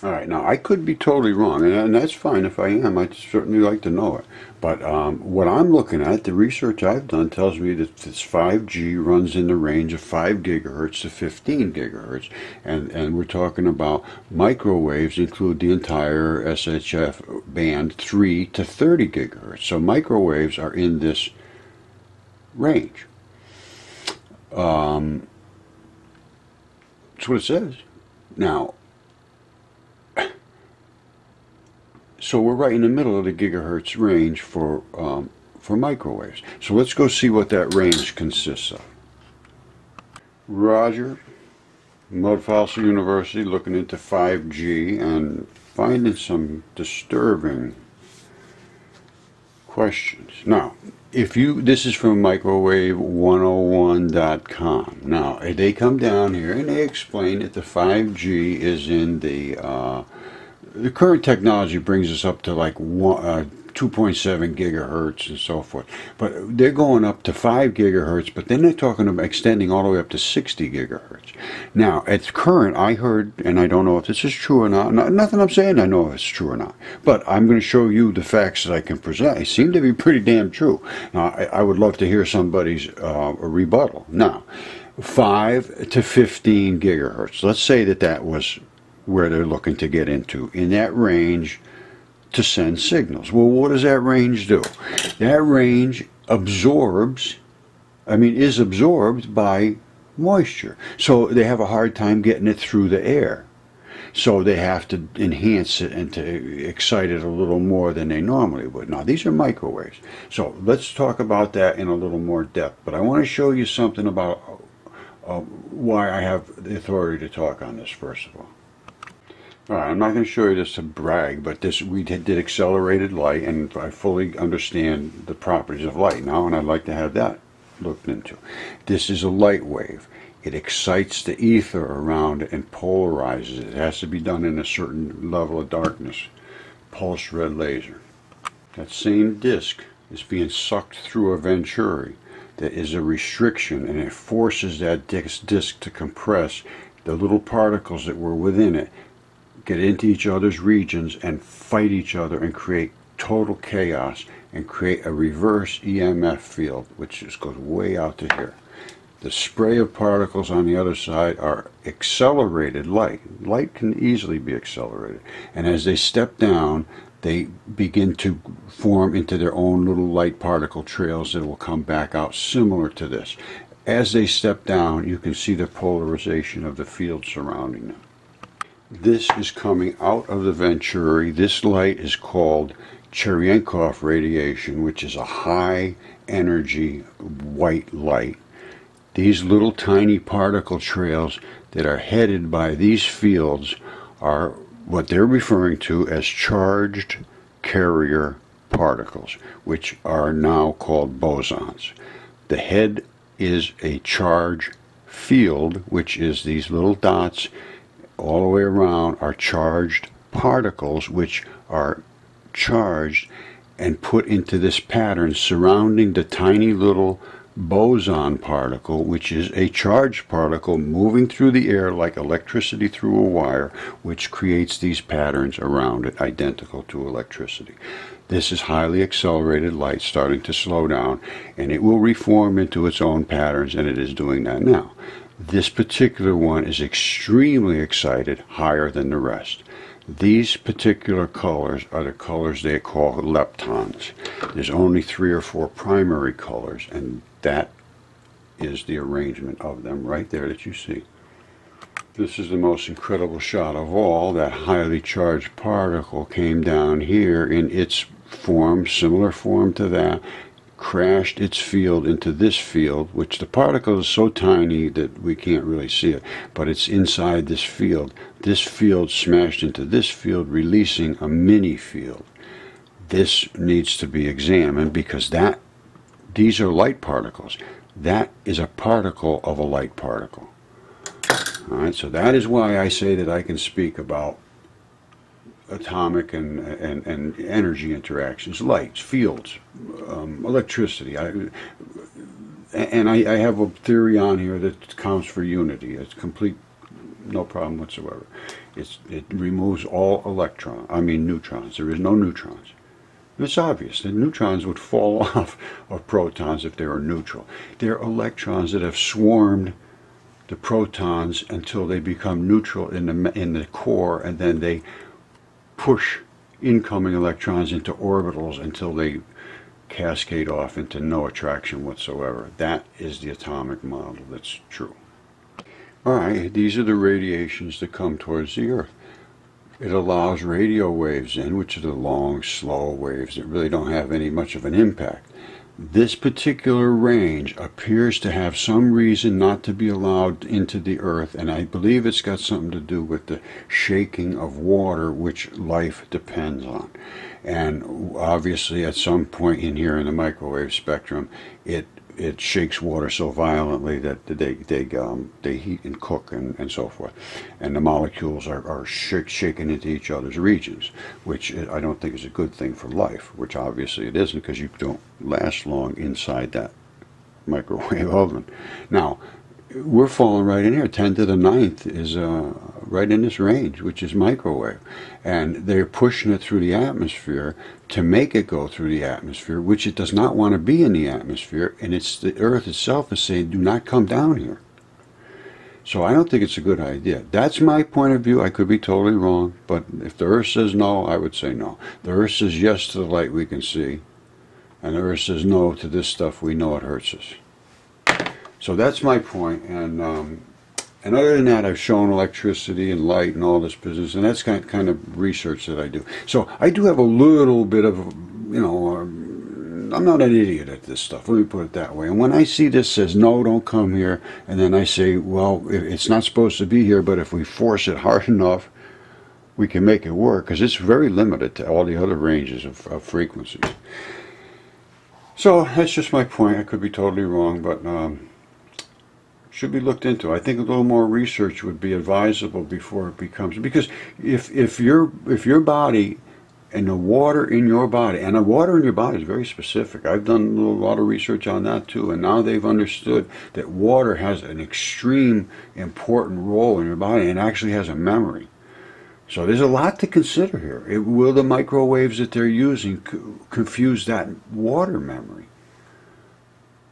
All right, now I could be totally wrong, and that's fine if I am. I'd certainly like to know it. But what I'm looking at, the research I've done tells me that this 5G runs in the range of 5 gigahertz to 15 gigahertz. And we're talking about microwaves include the entire SHF band 3 to 30 gigahertz. So microwaves are in this range. That's what it says. Now, so we're right in the middle of the gigahertz range for microwaves. So let's go see what that range consists of. Roger, Mudfossil University, looking into 5G and finding some disturbing questions. Now, this is from microwave101.com. Now, they come down here and they explain that the 5G is in the current technology brings us up to like 2.7 gigahertz and so forth. But they're going up to 5 gigahertz, but then they're talking about extending all the way up to 60 gigahertz. Now, at current, I heard, and I don't know if this is true or not, nothing I'm saying I know if it's true or not, but I'm going to show you the facts that I can present. They seem to be pretty damn true. Now, I would love to hear somebody's rebuttal. Now, 5 to 15 gigahertz. Let's say that was where they're looking to get into, in that range, to send signals. Well, what does that range do? That range is absorbed by moisture. So they have a hard time getting it through the air. So they have to enhance it and to excite it a little more than they normally would. Now, these are microwaves. So let's talk about that in a little more depth. But I want to show you something about why I have the authority to talk on this, first of all. All right, I'm not going to show you this to brag, but we did accelerated light, and I fully understand the properties of light now, and I'd like to have that looked into. This is a light wave. It excites the ether around it and polarizes it. It has to be done in a certain level of darkness. Pulse red laser. That same disc is being sucked through a venturi. That is a restriction, and it forces that disc to compress. The little particles that were within it get into each other's regions and fight each other and create total chaos and create a reverse EMF field, which just goes way out to here. The spray of particles on the other side are accelerated light. Light can easily be accelerated. And as they step down, they begin to form into their own little light particle trails that will come back out similar to this. As they step down, you can see the polarization of the field surrounding them. This is coming out of the venturi. This light is called Cherenkov radiation, which is a high energy white light. These little tiny particle trails that are headed by these fields are what they're referring to as charged carrier particles, which are now called bosons. The head is a charge field, which is these little dots all the way around are charged particles, which are charged and put into this pattern surrounding the tiny little boson particle, which is a charged particle moving through the air like electricity through a wire, which creates these patterns around it identical to electricity. This is highly accelerated light starting to slow down, and it will reform into its own patterns, and it is doing that now. This particular one is extremely excited, higher than the rest. These particular colors are the colors they call leptons. There's only 3 or 4 primary colors, and that is the arrangement of them right there that you see. This is the most incredible shot of all. That highly charged particle came down here in its form, similar form to that, crashed its field into this field, which the particle is so tiny that we can't really see it, but it's inside this field. This field smashed into this field, releasing a mini field. This needs to be examined because these are light particles. That is a particle of a light particle. All right, so that is why I say that I can speak about atomic and energy interactions, lights, fields, electricity. I have a theory on here that counts for unity. It's complete no problem whatsoever. It removes all neutrons. There is no neutrons. And it's obvious that neutrons would fall off of protons if they were neutral. They're electrons that have swarmed the protons until they become neutral in the core, and then they push incoming electrons into orbitals until they cascade off into no attraction whatsoever. That is the atomic model that's true. Alright, these are the radiations that come towards the Earth. It allows radio waves in, which are the long, slow waves that really don't have much of an impact. This particular range appears to have some reason not to be allowed into the Earth, and I believe it's got something to do with the shaking of water, which life depends on. And obviously at some point in here in the microwave spectrum, it shakes water so violently that they heat and cook and so forth. And the molecules are shaken into each other's regions, which I don't think is a good thing for life, which obviously it isn't, because you don't last long inside that microwave oven. Now, we're falling right in here. 10 to the 9th is right in this range, which is microwave. And they're pushing it through the atmosphere to make it go through the atmosphere, which it does not want to be in the atmosphere. And it's the Earth itself is saying, do not come down here. So I don't think it's a good idea. That's my point of view. I could be totally wrong. But if the Earth says no, I would say no. The Earth says yes to the light we can see. And the Earth says no to this stuff we know it hurts us. So that's my point, and other than that, I've shown electricity and light and all this business, and that's kind of research that I do. So I do have a little bit of, I'm not an idiot at this stuff, let me put it that way. And when I see this says, no, don't come here, and then I say, well, it's not supposed to be here, but if we force it hard enough, we can make it work, because it's very limited to all the other ranges of frequencies. So that's just my point. I could be totally wrong, but should be looked into. I think a little more research would be advisable before it becomes, because if your body and the water in your body, and the water in your body is very specific. I've done a lot of research on that too, and now they've understood that water has an extreme important role in your body and actually has a memory. So there's a lot to consider here. Will the microwaves that they're using confuse that water memory?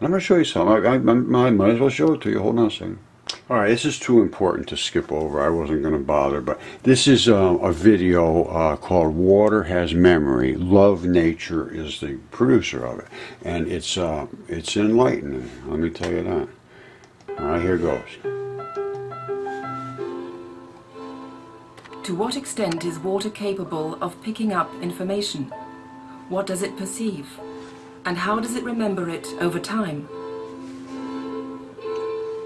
I'm going to show you something. I might as well show it to you. Hold on a second. Alright, this is too important to skip over. I wasn't going to bother, but this is a video called Water Has Memory. Love Nature is the producer of it. And it's enlightening, let me tell you that. Alright, here goes. To what extent is water capable of picking up information? What does it perceive? And how does it remember it over time?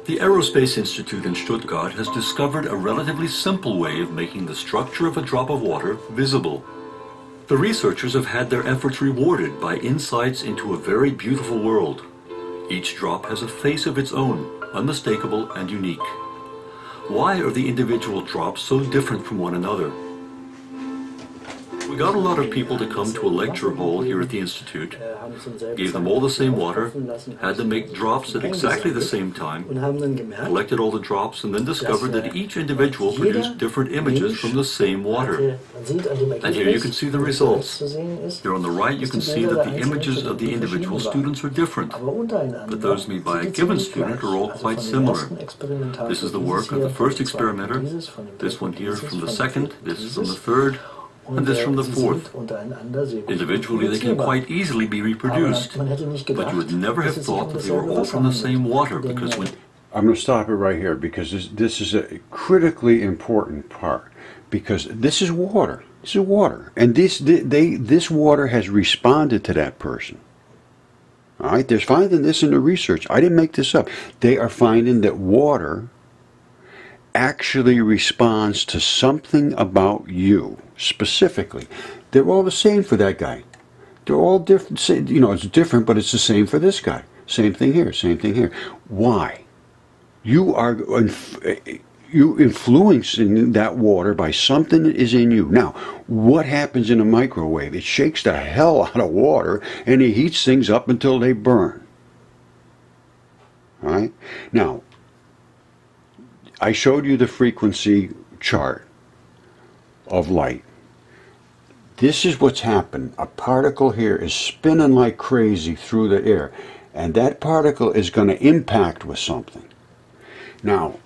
The Aerospace Institute in Stuttgart has discovered a relatively simple way of making the structure of a drop of water visible. The researchers have had their efforts rewarded by insights into a very beautiful world. Each drop has a face of its own, unmistakable and unique. Why are the individual drops so different from one another? We got a lot of people to come to a lecture hall here at the Institute, gave them all the same water, had them make drops at exactly the same time, collected all the drops, and then discovered that each individual produced different images from the same water. And here you can see the results. Here on the right you can see that the images of the individual students are different, but those made by a given student are all quite similar. This is the work of the first experimenter, this one here from the second, this from the third, and this from the fourth. Individually they can quite easily be reproduced, but you would never have thought that they were all from the same water, because when... I'm going to stop it right here, because this is a critically important part, because this is water. This is water, and this water has responded to that person. All right, they're finding this in the research. I didn't make this up. They are finding that water actually responds to something about you specifically. They're all the same for that guy. They're all different. You know, it's different, but it's the same for this guy. Same thing here. Same thing here. Why? You are influencing that water by something that is in you. Now, what happens in a microwave? It shakes the hell out of water, and it heats things up until they burn. All right? Now, I showed you the frequency chart of light. This is what's happened. A particle here is spinning like crazy through the air, and that particle is going to impact with something. Now,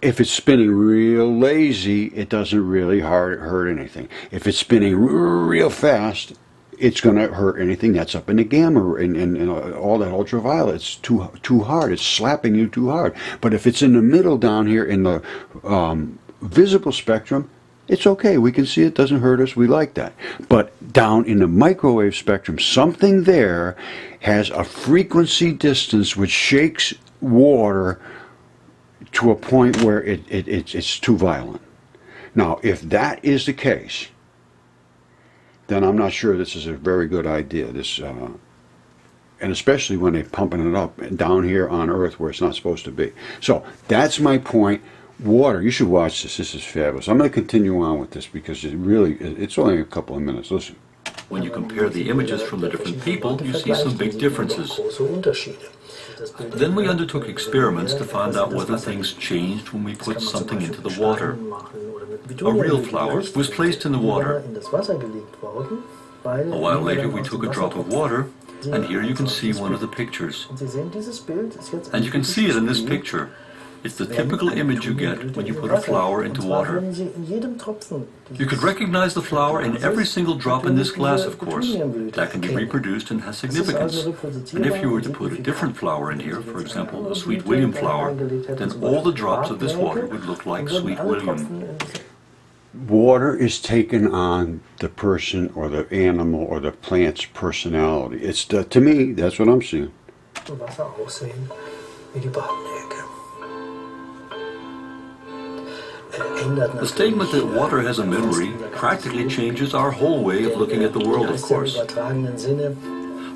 if it's spinning real lazy, it doesn't really hurt anything. If it's spinning real fast, it's going to hurt anything that's up in the gamma and all that ultraviolet. It's too hard. It's slapping you too hard. But if it's in the middle down here in the visible spectrum, it's okay. We can see it doesn't hurt us. We like that. But down in the microwave spectrum, something there has a frequency distance which shakes water to a point where it's too violent. Now, if that is the case, then I'm not sure this is a very good idea. And especially when they're pumping it up down here on Earth where it's not supposed to be. So that's my point. Water, you should watch this. This is fabulous. I'm going to continue on with this because it's only a couple of minutes. Listen. When you compare the images from the different people, you see some big differences. Then we undertook experiments to find out whether things changed when we put something into the water. A real flower was placed in the water. A while later we took a drop of water, and here you can see one of the pictures. And you can see it in this picture. It's the typical image you get when you put a flower into water. You could recognize the flower in every single drop in this glass, of course. That can be reproduced and has significance. And if you were to put a different flower in here, for example, a Sweet William flower, then all the drops of this water would look like Sweet William. Water is taken on the person or the animal or the plant's personality. To me, that's what I'm seeing. The statement that water has a memory practically changes our whole way of looking at the world, of course.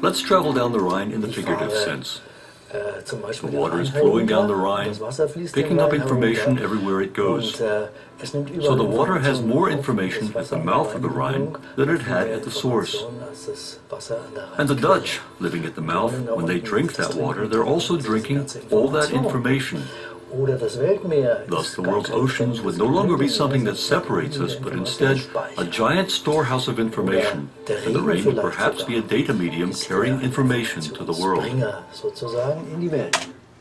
Let's travel down the Rhine in the figurative sense. The water is flowing down the Rhine, picking up information everywhere it goes. So the water has more information at the mouth of the Rhine than it had at the source. And the Dutch, living at the mouth, when they drink that water, they're also drinking all that information. Thus, the world's oceans would no longer be something that separates us, but instead a giant storehouse of information, and the rain would perhaps be a data medium carrying information to the world.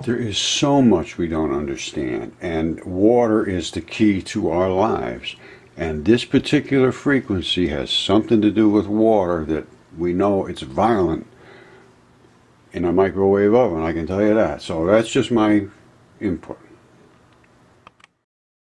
There is so much we don't understand, and water is the key to our lives. And this particular frequency has something to do with water that we know it's violent in a microwave oven, I can tell you that. So that's just my input.